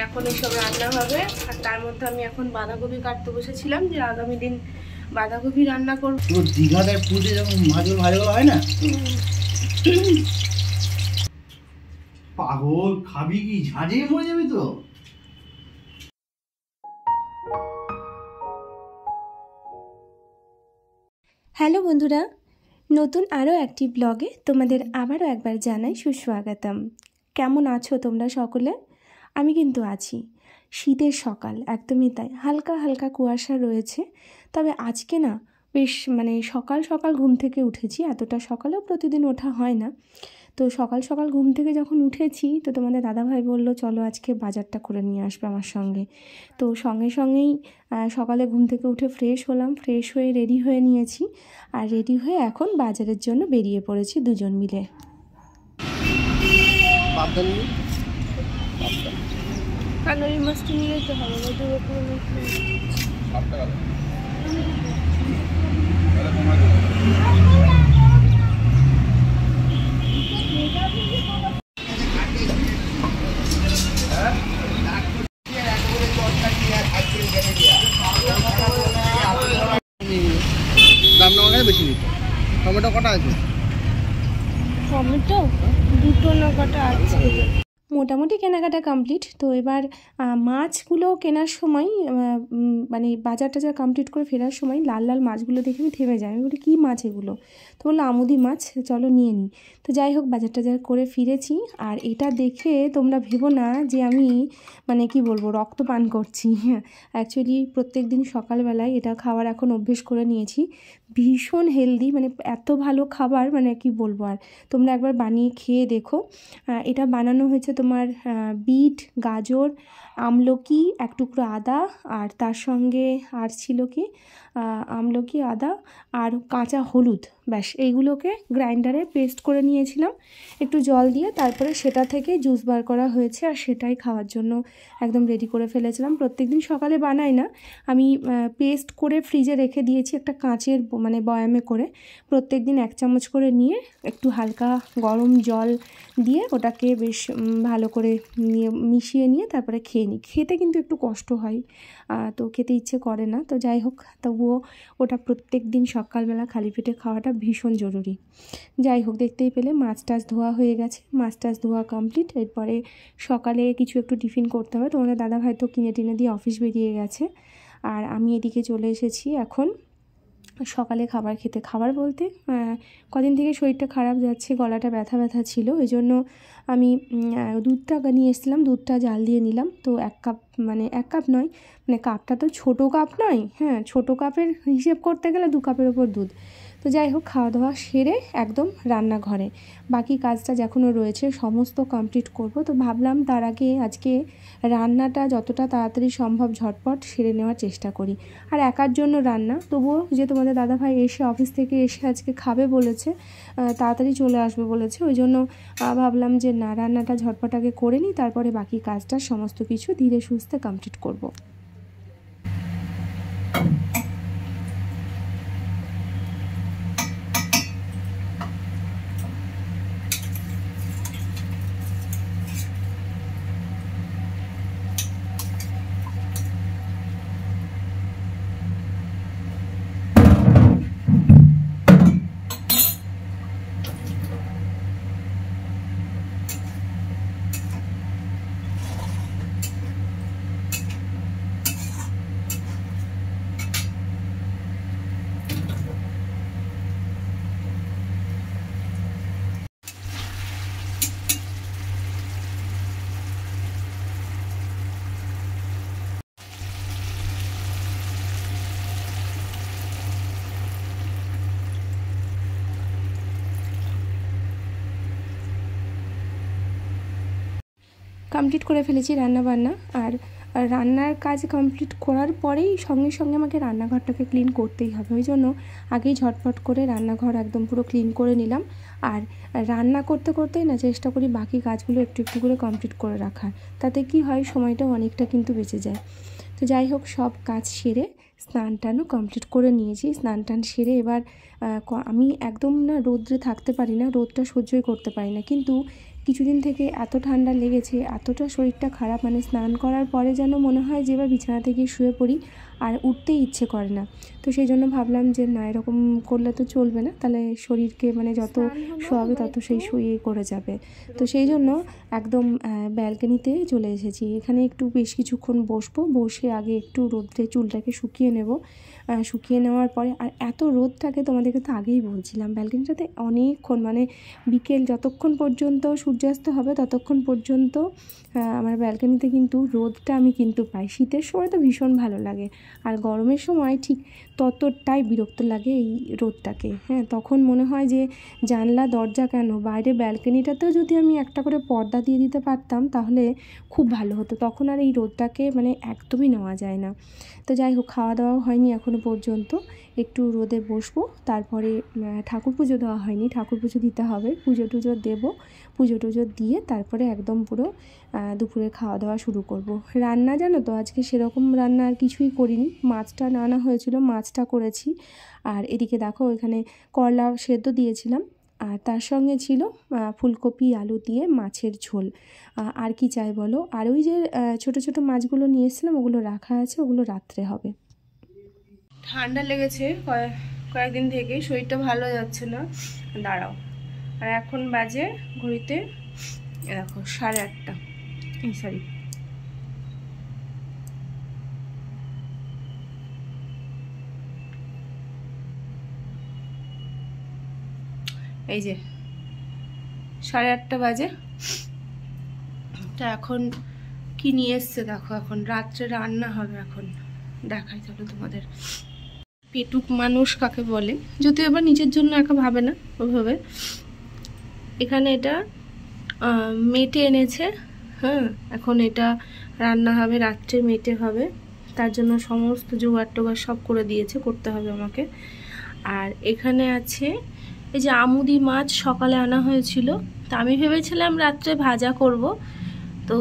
এখন এইসব রান্না হবে। আর তার মধ্যে আমি এখন বাঁধাকপি কাটতে বসেছিলাম, যে আগামী দিন বাঁধাকপি রান্না করবো। দীঘাতে পুজো যখন মাছগুলো ভালো হয় না, পাগল খাবি কি ঝাঁঝিয়ে মরে যাবি তো। হ্যালো বন্ধুরা, নতুন আরও একটি ব্লগে তোমাদের আবারও একবার জানাই সুস্বাগতম। কেমন আছো তোমরা সকলে? আমি কিন্তু আছি। শীতের সকাল, একদমই তাই, হালকা হালকা কুয়াশা রয়েছে। তবে আজকে না বেশ সকাল সকাল ঘুম থেকে উঠেছি। এতটা সকালেও প্রতিদিন ওঠা হয় না। তো সকাল সকাল ঘুম থেকে যখন উঠেছি, তো তোমাদের দাদাভাই বলল চলো আজকে বাজারটা করে নিয়ে আসবে আমার সঙ্গে। তো সঙ্গে সঙ্গেই সকালে ঘুম থেকে উঠে ফ্রেশ হলাম, ফ্রেশ হয়ে রেডি হয়ে নিয়েছি। আর রেডি হয়ে এখন বাজারের জন্য বেরিয়ে পড়েছি দুজন মিলে। কালোই মাছটা নিয়ে যেতে হবে। দামটা আমাকে বেশি দিত। টমেটো কটা আছে? টমেটো দুটো না কটা আছে। মোটামুটি কেনাকাটা কমপ্লিট। তো এবার মাছগুলো কেনার সময় বাজার টাজার কমপ্লিট করে ফেরার সময় লাল লাল মাছগুলো দেখে আমি থেমে যাই। আমি বলি কী মাছ এগুলো? তো বললো আমুদি মাছ, চলো নিয়ে নিই। তো যাই হোক, বাজার টাজার করে ফিরেছি। আর এটা দেখে তোমরা ভেবো না যে আমি কি বলবো রক্ত পান করছি। অ্যাকচুয়ালি প্রত্যেক দিন সকালবেলায় এটা খাওয়ার এখন অভ্যেস করে নিয়েছি। ভীষণ হেলদি, এত ভালো খাবার, কি বলবো আর। তোমরা একবার বানিয়ে খেয়ে দেখো। এটা বানানো হয়েছে তোমার বিট, গাজর, আমলকি, এক টুকরো আদা, আর তার সঙ্গে আর ছিল কি আমলকি, আদা আর কাঁচা হলুদ। ব্যাস এইগুলোকে গ্রাইন্ডারে পেস্ট করে নিয়েছিলাম একটু জল দিয়ে। তারপরে সেটা থেকে জুস বার করা হয়েছে, আর সেটাই খাওয়ার জন্য একদম রেডি করে ফেলেছিলাম। প্রত্যেকদিন সকালে বানাই না আমি, পেস্ট করে ফ্রিজে রেখে দিয়েছি একটা কাঁচের বয়ামে করে। প্রত্যেকদিন 1 চামচ করে নিয়ে একটু হালকা গরম জল দিয়ে ওটাকে বেশ ভালো করে মিশিয়ে নিয়ে তারপরে খেয়ে নিই। খেতে কিন্তু একটু কষ্ট হয়, তো খেতে ইচ্ছে করে না। তো যাই হোক, তবুও ওটা প্রত্যেক দিন সকালবেলা খালি পেটে খাওয়াটা ভীষণ জরুরি। যাই হোক, দেখতেই পেলে মাছ টাছ ধোয়া হয়ে গেছে, মাছ টাছ ধোয়া কমপ্লিট। এরপরে সকালে কিছু একটু টিফিন করতে হবে। তোমাদের দাদাভাই তো কিনে টিনে দিয়ে অফিস বেরিয়ে গেছে। আর আমি এদিকে চলে এসেছি এখন সকালে খাবার খেতে। খাবার বলতে কদিন থেকে শরীরটা খারাপ যাচ্ছে, গলাটা ব্যথা ব্যথা ছিল, এই জন্য আমি দুধটা নিয়ে এসেছিলাম, দুধটা জাল দিয়ে নিলাম। তো 1 কাপ 1 কাপ নয়, কাপটা তো ছোটো কাপ নয়, হ্যাঁ ছোটো কাপের হিসেব করতে গেলে 2 কাপের ওপর দুধ। তো যাই হোক, খাওয়া দাওয়া সেরে একদম রান্নাঘরে বাকি কাজটা যখনও রয়েছে সমস্ত কমপ্লিট করব। তো ভাবলাম তার আগে আজকে রান্নাটা যতটা তাড়াতাড়ি সম্ভব ঝটপট সেরে নেওয়ার চেষ্টা করি। আর একার জন্য রান্না, তবুও যে তোমাদের দাদাভাই এসে অফিস থেকে এসে আজকে খাবে বলেছে, তাড়াতাড়ি চলে আসবে বলেছে, ওই জন্য ভাবলাম যে না, রান্নাটা ঝটপট আগে করে নিই, তারপরে বাকি কাজটা সমস্ত কিছু ধীরে সুস্থে কমপ্লিট করব। কমপ্লিট করে ফেলেছি রান্নাবান্না। আর রান্নার কাজ কমপ্লিট করার পরেই সঙ্গে সঙ্গে আমাকে রান্নাঘরটাকে ক্লিন করতেই হবে, ওই জন্য আগেই ঝটপট করে রান্নাঘর একদম পুরো ক্লিন করে নিলাম। আর রান্না করতে করতেই না চেষ্টা করি বাকি কাজগুলো একটু একটু করে কমপ্লিট করে রাখার। তাতে কি হয়, সময়টাও অনেকটা কিন্তু বেঁচে যায়। তো যাই হোক, সব কাজ সেরে স্নান টানও কমপ্লিট করে নিয়েছি। স্নান টান সেরে এবার আমি একদম না রোদ্রে থাকতে পারি না, রোদটা সহ্যই করতে পারি না, কিন্তু কিছুদিন থেকে এত ঠান্ডা লেগেছে, এতটা শরীরটা খারাপ, মানে স্নান করার পরে যেন মনে হয় যে এবার বিছানা থেকে শুয়ে পড়ি, আর উঠতেই ইচ্ছে করে না। তো সেই জন্য ভাবলাম যে না, এরকম করলে তো চলবে না, তাহলে শরীরকে মানে যত শোয়াবে তত সেই শুয়ে করে যাবে। তো সেই জন্য একদম ব্যালকনিতে চলে এসেছি। এখানে একটু বেশ কিছুক্ষণ বসবো, বসে আগে একটু রোদ্রে চুলটাকে শুকিয়ে নেব। শুকিয়ে নেওয়ার পরে, আর এত রোদটাকে তোমাদেরকে তো আগেই বলছিলাম, ব্যালকনিটাতে অনেকক্ষণ মানে বিকেল যতক্ষণ পর্যন্ত সূর্যাস্ত হবে ততক্ষণ পর্যন্ত আমার ব্যালকনিতে কিন্তু রোদটা আমি কিন্তু পাই। শীতের সময় তো ভীষণ ভালো লাগে, আর গরমের সময় ঠিক ততটাই বিরক্ত লাগে এই রোদটাকে। হ্যাঁ, তখন মনে হয় যে জানলা দরজা কেন, বাইরে ব্যালকনিটাতেও যদি আমি একটা করে পর্দা দিয়ে দিতে পারতাম তাহলে খুব ভালো হতো। তখন আর এই রোদটাকে মানে একদমই নেওয়া যায় না। তো যাই হোক, খাওয়া দাওয়াও হয়নি এখনও পর্যন্ত, একটু রোদে বসবো। তারপরে ঠাকুর পুজো দেওয়া হয়নি, ঠাকুর পুজো দিতে হবে, পুজো টুজো দেবো, পুজো টুজো দিয়ে তারপরে একদম পুরো দুপুরে খাওয়া দাওয়া শুরু করব। রান্না জানো তো আজকে সেরকম রান্না আর কিছুই করিনি, মাছটা আনা হয়েছিল, মাছটা করেছি। আর এদিকে দেখো এখানে করলা সেদ্ধ দিয়েছিলাম, আর তার সঙ্গে ছিল ফুলকপি আলু দিয়ে মাছের ঝোল। আর কি চাই বলো। আর ওই যে ছোট ছোট মাছগুলো নিয়ে এসেছিলাম, ওগুলো রাখা আছে, ওগুলো রাত্রে হবে। ঠান্ডা লেগেছে কয়েকদিন থেকে, শরীরটা ভালো যাচ্ছে না। দাঁড়াও, আর এখন বাজে ঘড়িতে দেখো 8:30, সরি এই যে 8:30 বাজে। তা এখন কি নিয়ে এসছে দেখো, এখন রাত্রে রান্না হবে। এখন দেখাই চলো তোমাদের। পেটুক মানুষ কাকে বলে, যদিও এবার নিজের জন্য একা ভাবে না ওইভাবে। এখানে এটা মেটে এনেছে, হ্যাঁ, এখন এটা রান্না হবে, রাত্রে মেটে হবে, তার জন্য সমস্ত জোগাড় টোগাড় সব করে দিয়েছে, করতে হবে আমাকে। আর এখানে আছে এই যে আমুদি মাছ, সকালে আনা হয়েছিল, তা আমি ভেবেছিলাম রাত্রে ভাজা করব। তো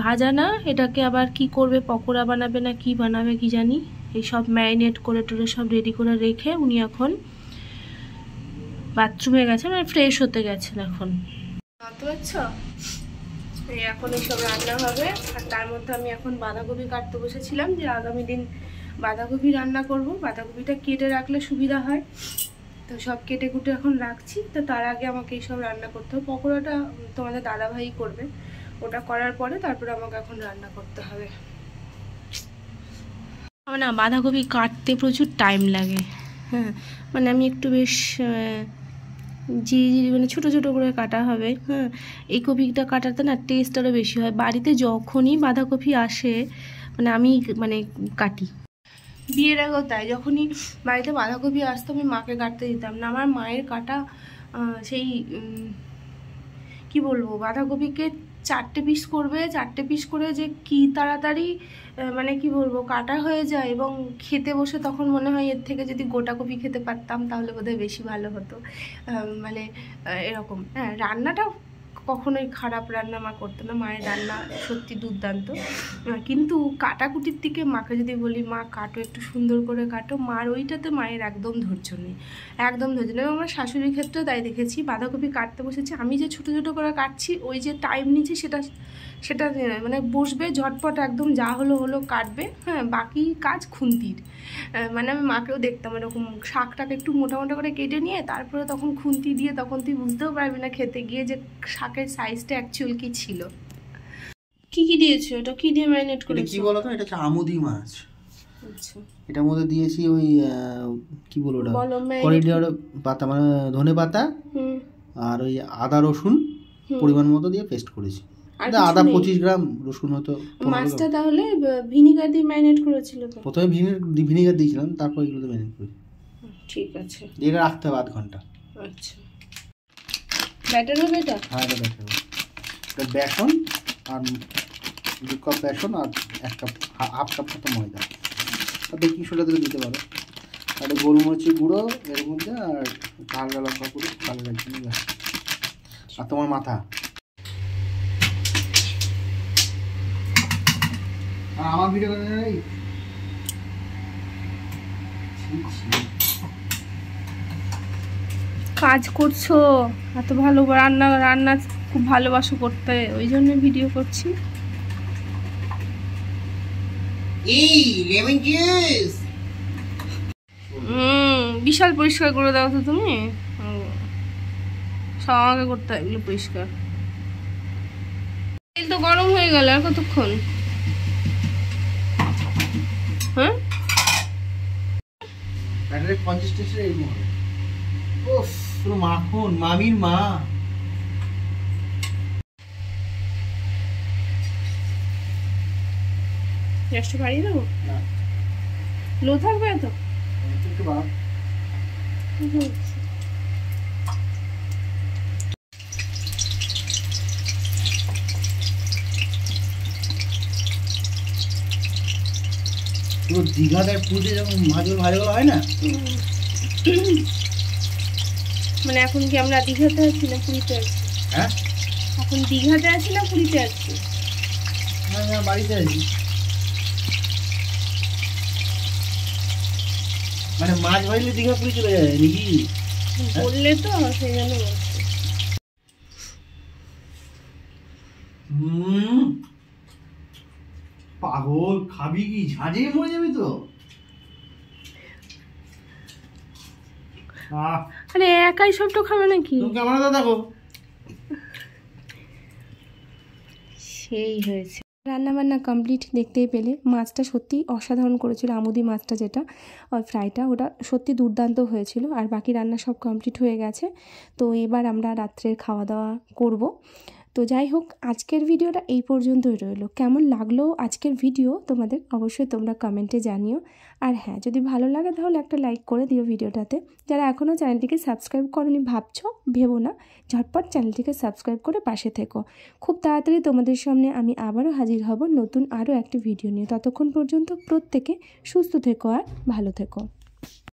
ভাজা না, এটাকে আবার কি করবে, পকোড়া বানাবে না কি বানাবে কি জানি। এই সব ম্যারিনেট করে টোরে সব রেডি করে রেখে উনি এখন বাথরুমে গেছেন, মানে ফ্রেশ হতে গেছেন এখন। বুঝতে পারছো, এই এখন এইসব রান্না হবে। আর তার মধ্যে আমি এখন বাঁধাকপি কাটতে বসেছিলাম, যে আগামী দিন বাঁধাকপি রান্না করব। বাঁধাকপিটা কেটে রাখলে সুবিধা হয়, তো সব কেটে কুটে এখন রাখছি। তো তার আগে আমাকে এইসব রান্না করতে হবে। পকোড়াটা তোমাদের দাদাভাই করবে, ওটা করার পরে তারপরে আমাকে এখন রান্না করতে হবে। আমার না বাঁধাকপি কাটতে প্রচুর টাইম লাগে। হ্যাঁ, মানে আমি একটু বেশ জিরি মানে ছোটো ছোটো করে কাটা হবে। হ্যাঁ, এই কপিটা কাটাতে না টেস্ট আরও বেশি হয়। বাড়িতে যখনই বাঁধাকপি আসে মানে আমি মানে কাটি। বিয়ের আগেও তাই, যখনই বাড়িতে বাঁধাকপি আসতো আমি মাকে কাটতে দিতাম না। আমার মায়ের কাটা সেই কি বলবো, বাঁধাকপিকে 4টে পিস করবে, 4টে পিস করে যে কি তাড়াতাড়ি মানে কি বলবো কাটা হয়ে যায়, এবং খেতে বসে তখন মনে হয় এর থেকে যদি গোটা কপি খেতে পারতাম তাহলে বোধহয় বেশি ভালো হতো। মানে এরকম। হ্যাঁ, রান্নাটা কখনোই খারাপ রান্না মা করতো না, মায়ের রান্না সত্যি দুর্দান্ত। কিন্তু কাটাকুটির দিকে মাকে যদি বলি মা কাটো, একটু সুন্দর করে কাটো, মার ওইটাতে মায়ের একদম ধৈর্য নেই, একদম ধৈর্য নেই। এবং আমার শাশুড়ির ক্ষেত্রেও তাই দেখেছি, বাঁধাকপি কাটতে বসেছি, আমি যে ছোটো ছোটো করে কাটছি, ওই যে টাইম নিচ্ছি সেটা মানে বসবে ঝটপট, একদম যা হলো কাটবে। হ্যাঁ, বাকি কাজ খুন্তির। মানে আমি মাকেও দেখতাম এরকম, শাকটাকে একটু মোটা মোটা করে কেটে নিয়ে তারপরে তখন খুন্তি দিয়ে, তখন তুই বুঝতেও পারবি না খেতে গিয়ে যে শাকের সাইজটা অ্যাকচুয়াল কি ছিল। কি কি দিয়েছো, এটা কি দিয়ে ম্যারিনেট করেছো? কি বলো তো, এটা হচ্ছে আমুদি মাছ। আচ্ছা, এটার মধ্যে দিয়েছি ওই কি বলো ওটা, করিডর পাতা মানে ধনে পাতা, আর ওই আদা রসুন পরিমাণ মতো দিয়ে পেস্ট করেছি। আদা 25 গ্রাম, রসুন হতো। মাছটা তাহলে ভিনিগার দিয়ে ম্যারিনেট করেছিল তো? প্রথমে ভিনিগার দিয়েছিলাম, তারপর এগুলো দিয়ে ম্যারিনেট করি। ঠিক আছে, এটা রাখতে হবে 8 ঘন্টা। আচ্ছা, ব্যাটার হবে এটা? হ্যাঁ, এটা ব্যাটার হবে। এটা বেসন আর 2 কাপ বেসন আর 1 কাপ হাফ কাপ মতো ময়দা, আর বেকিং সোডা থেকে দিতে পারো। আর গোলমরিচের গুঁড়ো এর মধ্যে, আর কালো লঙ্কা গুঁড়ো, কালো রাখবেন। আর তোমার মাথা, আর আমার ভিডিও নেই। কাজ করছো এত ভালো, রান্না খুব ভালোবাসো করতে, ওই জন্য ভিডিও করছি। এই লেমন জুস বিশাল পরিষ্কার করে দাও তো তুমি। সব আমাকে করতে হয় এগুলো পরিষ্কার। তেল তো গরম হয়ে গেল, আর কতক্ষণ? হ্যাঁ, ব্যাটারের কনসিস্টেন্সি এরকম হবে। উফ, পুরো মাখন, মামির মা। গ্যাসটা বাড়িয়ে দেবো? না, লো থাকবে তো? একটু বাড়া। পুরো দীঘাটায় পুজো যখন মাছগুলো ভাজাগুলো হয় না, মানে এখন কি আমরা দীঘাতে আছি না পুরীতে আছি? হ্যাঁ এখন দীঘাতে আছি না পুরীতে আছি? আমি বাড়িতে আছি। মানে মাছ ভাজলে দীঘা পুরী চলে যায় নাকি? বললে তো সেই জন্য বলছি। পাগল, খাবি কি? ঝাঁঝে মরে যাবি তো। আরে একাই সবটা খাবে নাকি? তুমি ক্যামেরাতে দেখো। সেই হয়েছে। রান্নাবান্না কমপ্লিট, দেখতেই পেলে। মাছটা সত্যি অসাধারণ করেছিল, আমুদি মাছটা যেটা ওই ফ্রাইটা, ওটা সত্যি দুর্দান্ত হয়েছিল। আর বাকি রান্না সব কমপ্লিট হয়ে গেছে। তো এবার আমরা রাত্রের খাওয়া দাওয়া করব। তো যাই হোক, আজকের ভিডিওটা এই পর্যন্তই রইলো। কেমন লাগলো আজকের ভিডিও তোমাদের অবশ্যই তোমরা কমেন্টে জানিও। আর হ্যাঁ, যদি ভালো লাগে তাহলে একটা লাইক করে দিও ভিডিওটাতে। যারা এখনও চ্যানেলটিকে সাবস্ক্রাইব করনি ভাবছো, ভেবো না, ঝটপট চ্যানেলটিকে সাবস্ক্রাইব করে পাশে থেকো। খুব তাড়াতাড়ি তোমাদের সামনে আমি আবারও হাজির হব নতুন আরও একটি ভিডিও নিয়ে। ততক্ষণ পর্যন্ত প্রত্যেকে সুস্থ থেকো আর ভালো থেকো।